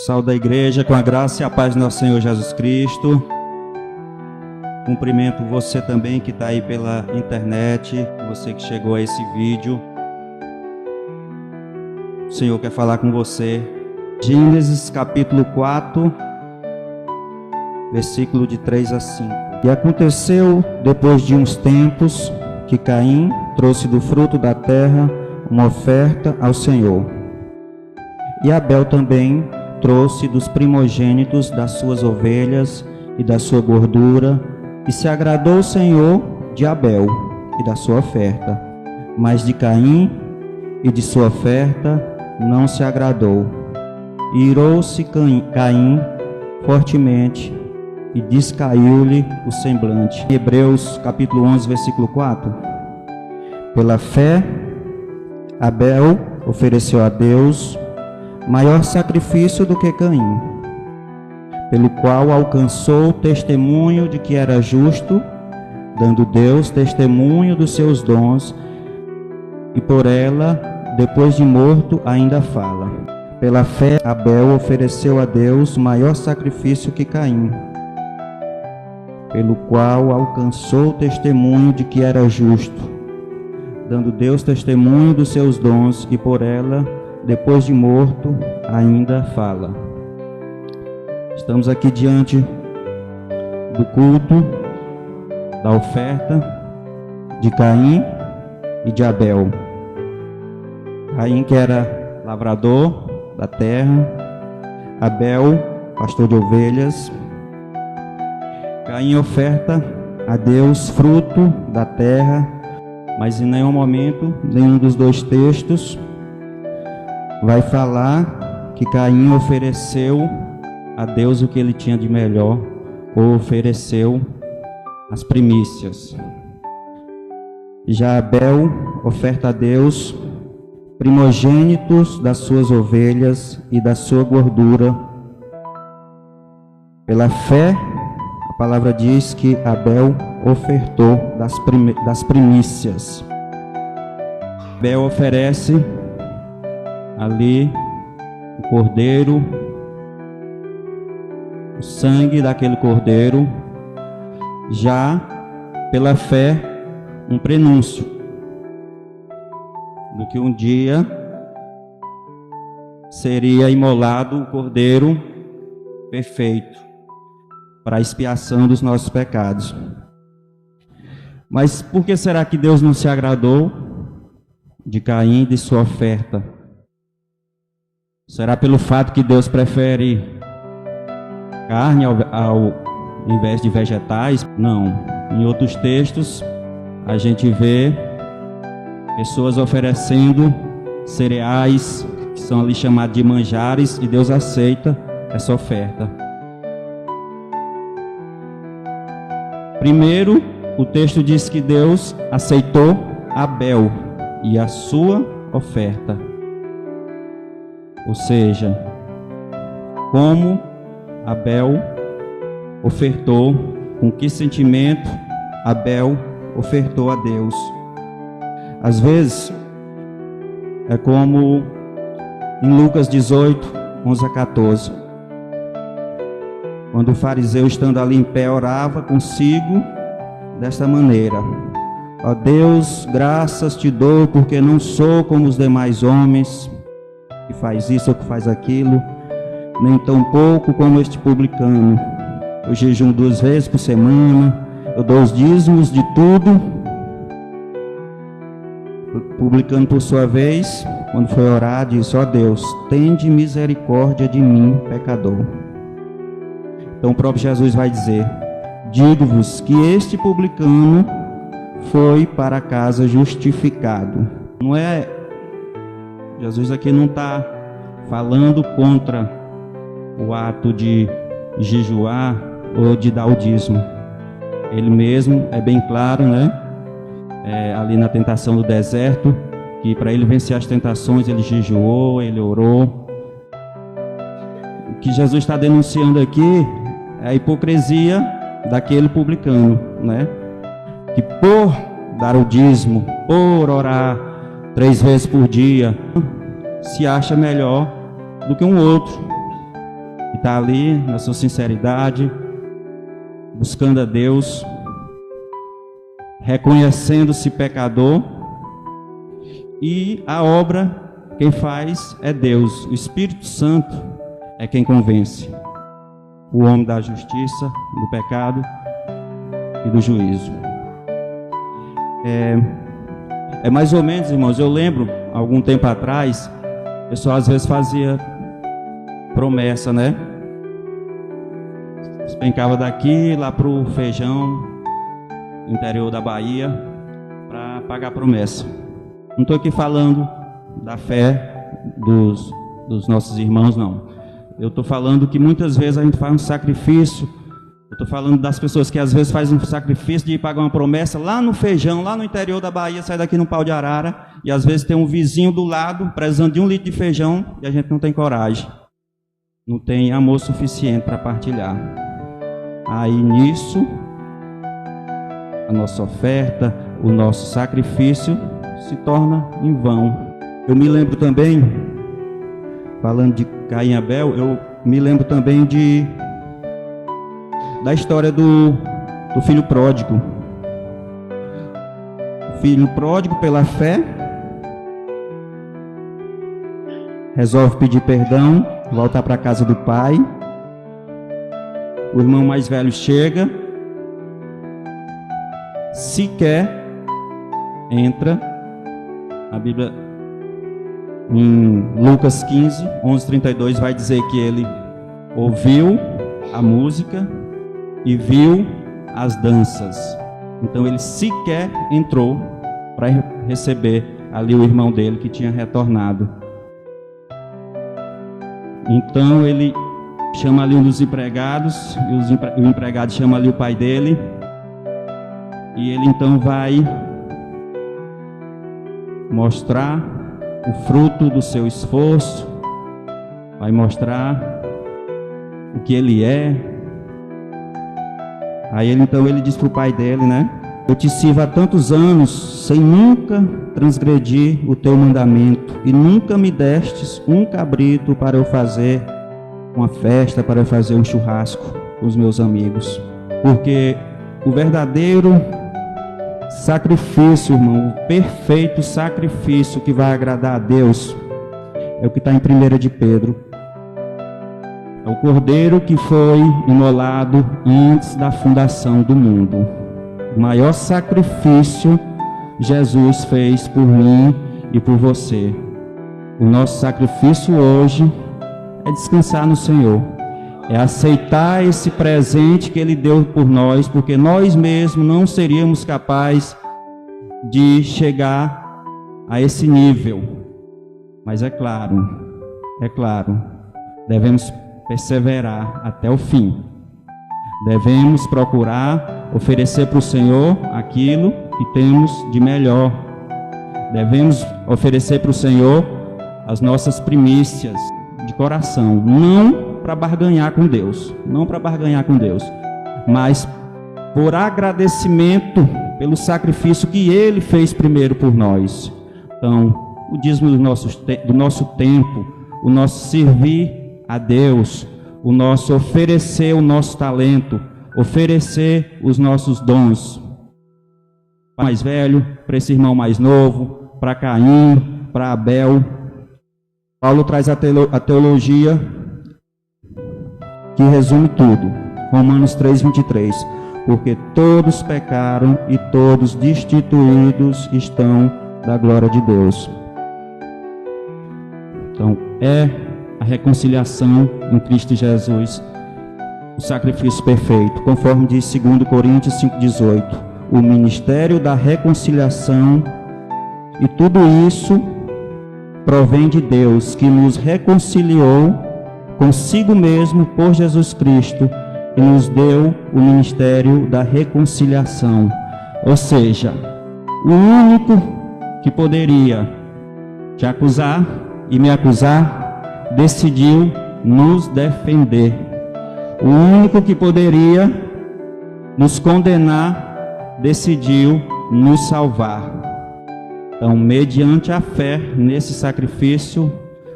Saúde a igreja com a graça e a paz do nosso Senhor Jesus Cristo. Cumprimento você também que está aí pela internet, você que chegou a esse vídeo. O Senhor quer falar com você. Gênesis capítulo 4, versículo de 3 a 5. E aconteceu, depois de uns tempos, que Caim trouxe do fruto da terra uma oferta ao Senhor. E Abel também trouxe dos primogênitos das suas ovelhas e da sua gordura, e se agradou o Senhor de Abel e da sua oferta, mas de Caim e de sua oferta não se agradou. E irou-se Caim fortemente, e descaiu-lhe o semblante. Hebreus capítulo 11, versículo 4. Pela fé, Abel ofereceu a Deus maior sacrifício do que Caim, pelo qual alcançou o testemunho de que era justo, dando Deus testemunho dos seus dons, e por ela, depois de morto, ainda fala. Pela fé, Abel ofereceu a Deus maior sacrifício que Caim, pelo qual alcançou o testemunho de que era justo, dando Deus testemunho dos seus dons, e por ela, depois de morto, ainda fala. Estamos aqui diante do culto, da oferta de Caim e de Abel. Caim, que era lavrador da terra, Abel, pastor de ovelhas. Caim oferta a Deus fruto da terra, mas em nenhum momento, nenhum dos dois textos, vai falar que Caim ofereceu a Deus o que ele tinha de melhor, ou ofereceu as primícias. Já Abel oferta a Deus primogênitos das suas ovelhas e da sua gordura. Pela fé, a palavra diz que Abel ofertou das primícias. Abel oferece ali o cordeiro, o sangue daquele cordeiro, já pela fé, um prenúncio do que um dia seria imolado o cordeiro perfeito para a expiação dos nossos pecados. Mas por que será que Deus não se agradou de Caim e de sua oferta? Será pelo fato que Deus prefere carne ao invés de vegetais? Não. Em outros textos, a gente vê pessoas oferecendo cereais, que são ali chamados de manjares, e Deus aceita essa oferta. Primeiro, o texto diz que Deus aceitou Abel e a sua oferta. Ou seja, como Abel ofertou, com que sentimento Abel ofertou a Deus. Às vezes, é como em Lucas 18, 11 a 14, quando o fariseu, estando ali em pé, orava consigo desta maneira: ó Deus, graças te dou, porque não sou como os demais homens, que faz isso ou que faz aquilo, nem tão pouco como este publicano. Eu jejuo 2 vezes por semana, eu dou os dízimos de tudo. O publicano, por sua vez, quando foi orar, disse: ó Deus, tende misericórdia de mim, pecador. Então o próprio Jesus vai dizer: digo-vos que este publicano foi para casa justificado. Não é, Jesus aqui não está falando contra o ato de jejuar ou de dar o dízimo. Ele mesmo é bem claro, né? Ali na tentação do deserto, que para ele vencer as tentações, ele jejuou, ele orou. O que Jesus está denunciando aqui é a hipocrisia daquele publicano, né? Que por dar o dízimo, por orar 3 vezes por dia, se acha melhor do que um outro. está ali na sua sinceridade, buscando a Deus, reconhecendo-se pecador, e a obra quem faz é Deus. O Espírito Santo é quem convence o homem da justiça, do pecado e do juízo. É mais ou menos, irmãos, eu lembro, algum tempo atrás, o pessoal às vezes fazia promessa, né? Despencava daqui lá pro Feijão, interior da Bahia, para pagar promessa. Não estou aqui falando da fé dos nossos irmãos, não. Eu estou falando que muitas vezes a gente faz um sacrifício. Eu estou falando das pessoas que às vezes fazem um sacrifício de ir pagar uma promessa lá no Feijão, lá no interior da Bahia, sai daqui no Pau de Arara, e às vezes tem um vizinho do lado precisando de 1 litro de feijão e a gente não tem coragem, não tem amor suficiente para partilhar. Aí nisso, a nossa oferta, o nosso sacrifício se torna em vão. Eu me lembro também, falando de Caim e Abel, eu me lembro também da história do filho pródigo. O filho pródigo, pela fé, resolve pedir perdão, voltar para a casa do pai. O irmão mais velho chega, sequer entra. A Bíblia, em Lucas 15, 11:32, vai dizer que ele ouviu a música e viu as danças. Então ele sequer entrou para receber ali o irmão dele que tinha retornado. Então ele chama ali um dos empregados, e o empregado chama ali o pai dele, e ele então vai mostrar o fruto do seu esforço, vai mostrar o que ele é. Aí ele diz para o pai dele, né? Eu te sirvo há tantos anos, sem nunca transgredir o teu mandamento, e nunca me destes um cabrito para eu fazer uma festa, para eu fazer um churrasco com os meus amigos. Porque o verdadeiro sacrifício, irmão, o perfeito sacrifício que vai agradar a Deus, é o que está em 1 de Pedro. É o cordeiro que foi imolado antes da fundação do mundo. O maior sacrifício Jesus fez por mim e por você. O nosso sacrifício hoje é descansar no Senhor, é aceitar esse presente que Ele deu por nós, porque nós mesmos não seríamos capazes de chegar a esse nível. Mas é claro, devemos perseverar até o fim. Devemos procurar oferecer para o Senhor aquilo que temos de melhor. Devemos oferecer para o Senhor as nossas primícias de coração, não para barganhar com Deus, mas por agradecimento pelo sacrifício que Ele fez primeiro por nós. Então, o dízimo do nosso tempo, o nosso servir a Deus, o nosso oferecer o nosso talento, oferecer os nossos dons. Para o mais velho, para esse irmão mais novo, para Caim, para Abel. Paulo traz a teologia que resume tudo. Romanos 3:23. Porque todos pecaram e todos destituídos estão da glória de Deus. Então, é a reconciliação em Cristo Jesus, o sacrifício perfeito, conforme diz 2 Coríntios 5:18, o ministério da reconciliação, e tudo isso provém de Deus, que nos reconciliou consigo mesmo por Jesus Cristo e nos deu o ministério da reconciliação. Ou seja, o único que poderia te acusar e me acusar decidiu nos defender. O único que poderia nos condenar decidiu nos salvar. Então, mediante a fé nesse sacrifício,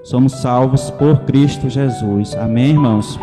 somos salvos por Cristo Jesus. Amém, irmãos?